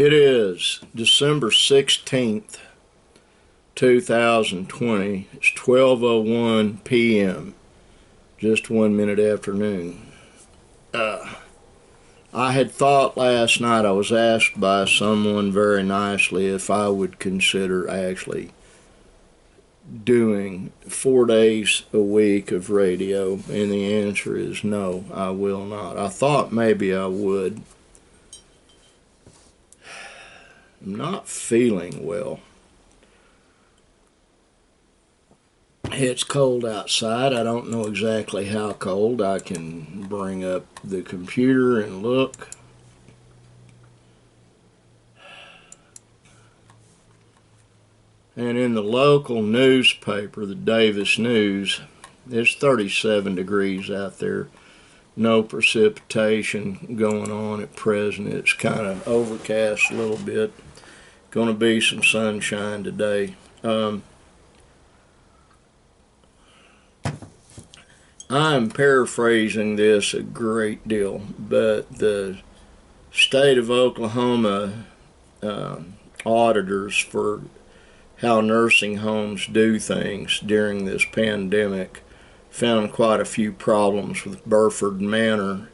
It is December 16th, 2020. It's 12:01 p.m., just 1 minute after noon. I had thought last night, I was asked by someone very nicely if I would consider actually doing 4 days a week of radio, and the answer is no, I will not. I thought maybe I would. I'm not feeling well. It's cold outside. I don't know exactly how cold. I can bring up the computer and look. And in the local newspaper, the Davis News, it's 37 degrees out there. No precipitation going on at present. It's kind of overcast a little bit. Going to be some sunshine today. I'm paraphrasing this a great deal, but the state of Oklahoma auditors for how nursing homes do things during this pandemic found quite a few problems with Burford Manor.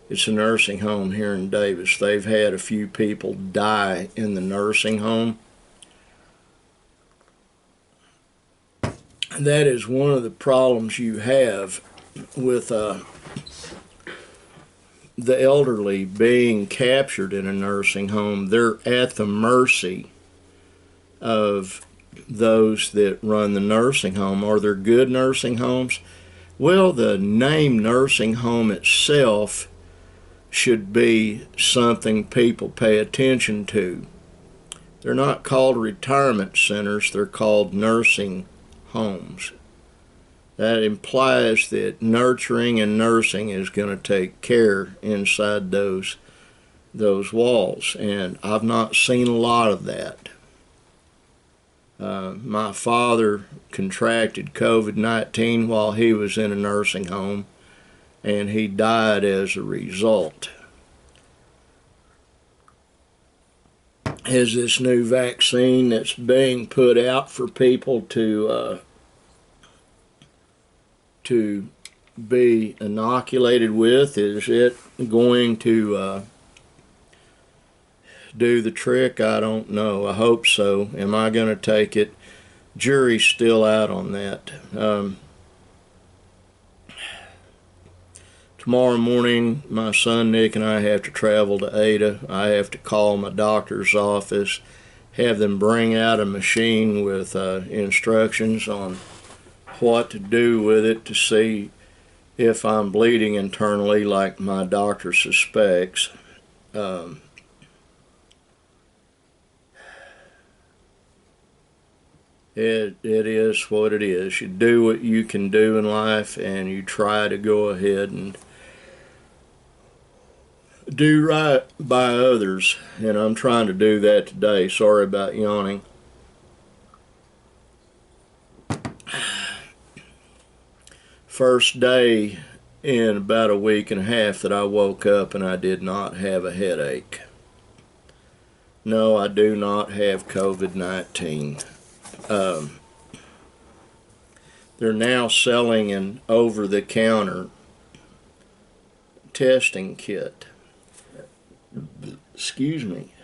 It's a nursing home here in Davis. They've had a few people die in the nursing home. That is one of the problems you have with the elderly being captured in a nursing home. They're at the mercy of those that run the nursing home. Are there good nursing homes? Well, the name nursing home itself should be something people pay attention to. They're not called retirement centers, they're called nursing homes. That implies that nurturing and nursing is going to take care inside those walls, and I've not seen a lot of that. My father contracted COVID-19 while he was in a nursing home, and he died as a result. Is this new vaccine that's being put out for people to be inoculated with, is it going to do the trick? I don't know. I hope so. Am I going to take it? Jury's still out on that. Tomorrow morning, my son Nick and I have to travel to Ada. I have to call my doctor's office, have them bring out a machine with instructions on what to do with it to see if I'm bleeding internally like my doctor suspects. It is what it is. You do what you can do in life, and you try to go ahead and do right by others, and I'm trying to do that today. Sorry about yawning. First day in about a week and a half that I woke up and I did not have a headache. No, I do not have COVID-19. They're now selling an over-the-counter testing kit. Excuse me.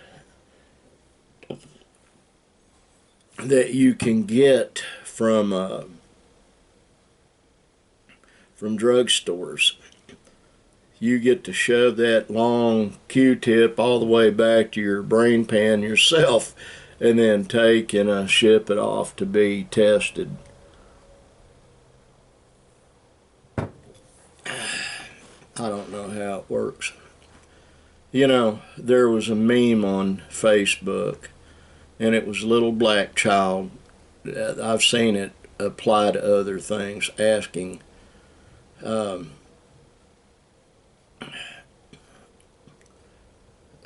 That you can get from drugstores. You get to shove that long Q-tip all the way back to your brain pan yourself, and then take and ship it off to be tested. I don't know how it works. You know, there was a meme on Facebook, and it was a little black child. I've seen it apply to other things, asking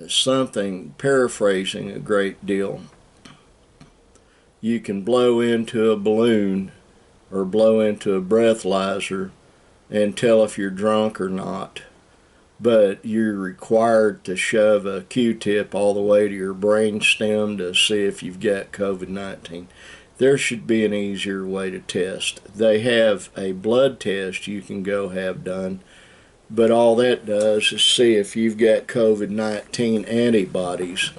something, paraphrasing a great deal. You can blow into a balloon or blow into a breathalyzer and tell if you're drunk or not. but you're required to shove a Q-tip all the way to your brain stem to see if you've got COVID-19. There should be an easier way to test. They have a blood test you can go have done, but all that does is see if you've got COVID-19 antibodies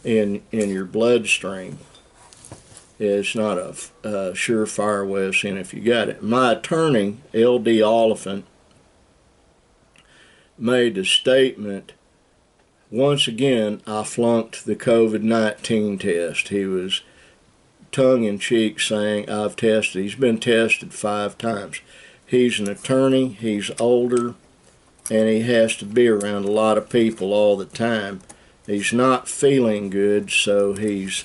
in your bloodstream. It's not a surefire way of seeing if you got it. My attorney, L.D. Oliphant, made a statement. Once again, I flunked the COVID-19 test. He was tongue-in-cheek saying, I've tested. He's been tested 5 times. He's an attorney, he's older, and he has to be around a lot of people all the time. He's not feeling good, so he's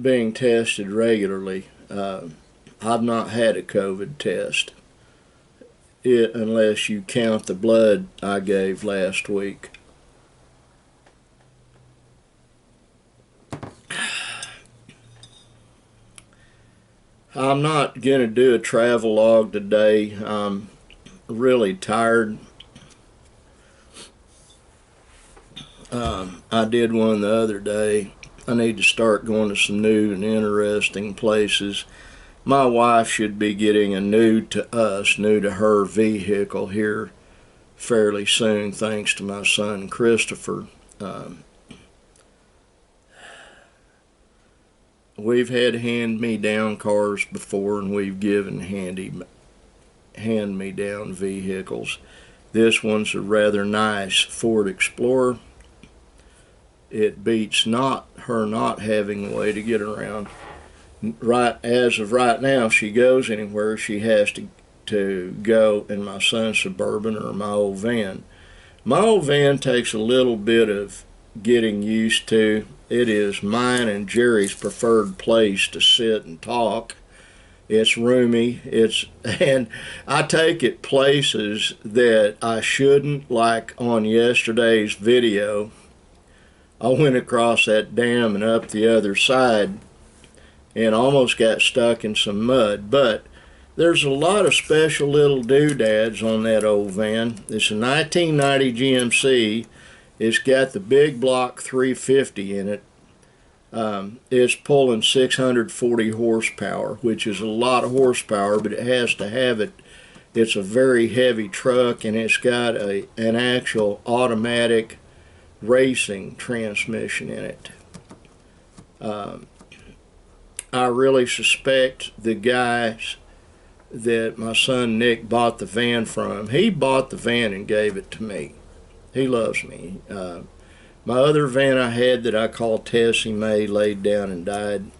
being tested regularly. I've not had a COVID test, unless you count the blood I gave last week. I'm not going to do a travel log today. I'm really tired. I did one the other day. I need to start going to some new and interesting places. My wife should be getting a new to her vehicle here fairly soon, thanks to my son Christopher. We've had hand-me-down cars before, and we've given hand-me-down vehicles. This one's a rather nice Ford Explorer. It beats her not having a way to get around. As of right now, if she goes anywhere, she has to go in my son's Suburban or my old van. My old van takes a little bit of getting used to. It is mine and Jerry's preferred place to sit and talk. It's roomy. And I take it places that I shouldn't, like on yesterday's video. I went across that dam and up the other side and almost got stuck in some mud. But there's a lot of special little doodads on that old van. It's a 1990 GMC. It's got the big block 350 in it. It's pulling 640 horsepower, which is a lot of horsepower, but it has to have it. It's a very heavy truck, and it's got an actual automatic racing transmission in it. I really suspect the guys that my son Nick bought the van from, he bought the van and gave it to me. He loves me. My other van I had that I called Tessie Mae laid down and died.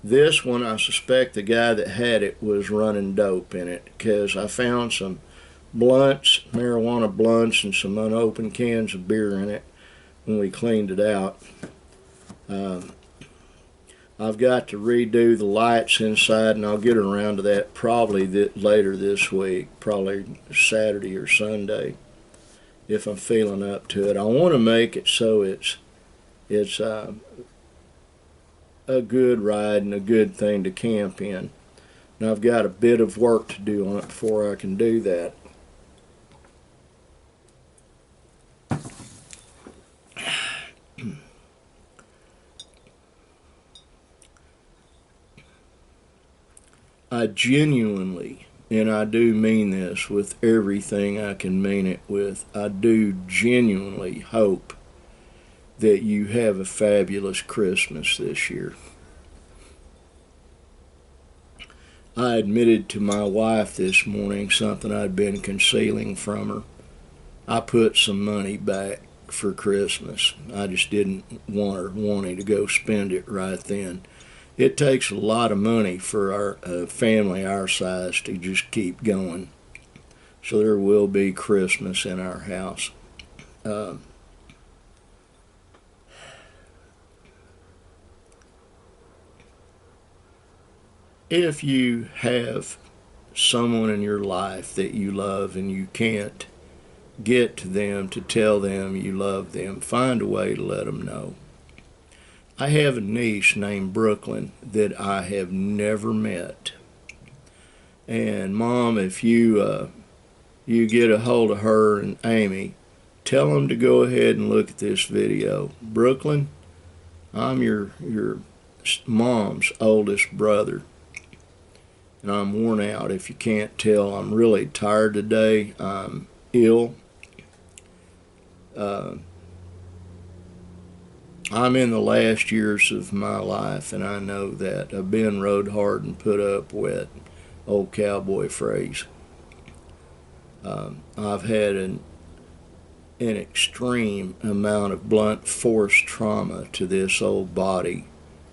This one, I suspect the guy that had it was running dope in it, because I found some blunts, marijuana blunts, and some unopened cans of beer in it when we cleaned it out. I've got to redo the lights inside, and I'll get around to that probably later this week, probably Saturday or Sunday, if I'm feeling up to it. I want to make it so it's a good ride and a good thing to camp in. And I've got a bit of work to do on it before I can do that. I genuinely, and I do mean this with everything I can mean it with, I do genuinely hope that you have a fabulous Christmas this year. I admitted to my wife this morning something I'd been concealing from her. I put some money back for Christmas. I just didn't want her wanting to go spend it right then. It takes a lot of money for our family our size to just keep going. So there will be Christmas in our house. If you have someone in your life that you love and you can't get to them to tell them you love them, find a way to let them know. I have a niece named Brooklyn that I have never met. And Mom, if you get a hold of her and Amy, tell them to go ahead and look at this video. Brooklyn, I'm your mom's oldest brother, and I'm worn out. If you can't tell, I'm really tired today. I'm ill. I'm in the last years of my life, and I know that. I've been rode hard and put up wet, old cowboy phrase. I've had an extreme amount of blunt force trauma to this old body.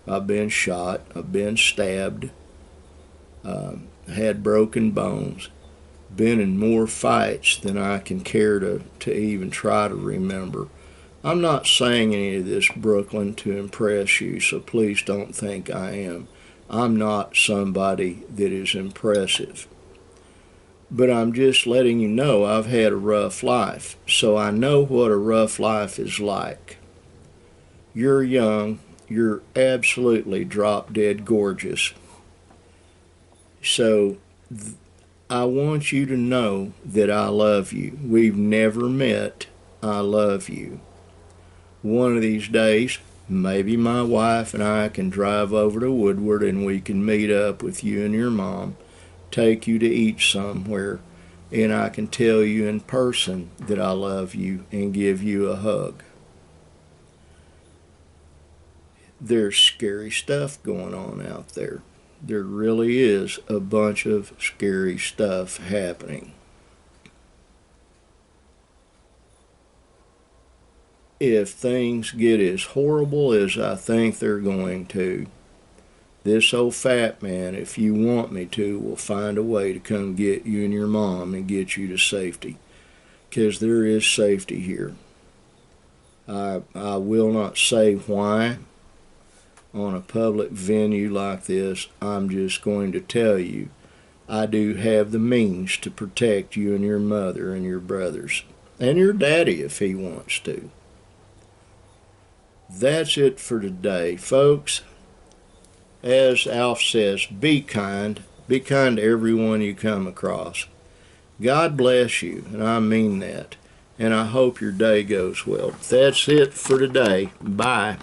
I've been shot, I've been stabbed, had broken bones, been in more fights than I can care to even try to remember. I'm not saying any of this, Brooklyn, to impress you, so please don't think I am. I'm not somebody that is impressive. But I'm just letting you know I've had a rough life, so I know what a rough life is like. You're young, you're absolutely drop dead gorgeous. So I want you to know that I love you. We've never met. I love you. One of these days, maybe my wife and I can drive over to Woodward and we can meet up with you and your mom, take you to eat somewhere, and I can tell you in person that I love you and give you a hug. There's scary stuff going on out there. There really is a bunch of scary stuff happening. If things get as horrible as I think they're going to, this old fat man, if you want me to, will find a way to come get you and your mom and get you to safety. Because there is safety here. I will not say why on a public venue like this. I'm just going to tell you, I do have the means to protect you and your mother and your brothers. And your daddy if he wants to. That's it for today, folks. As Alf says, be kind. Be kind to everyone you come across. God bless you, and I mean that. And I hope your day goes well. That's it for today. Bye.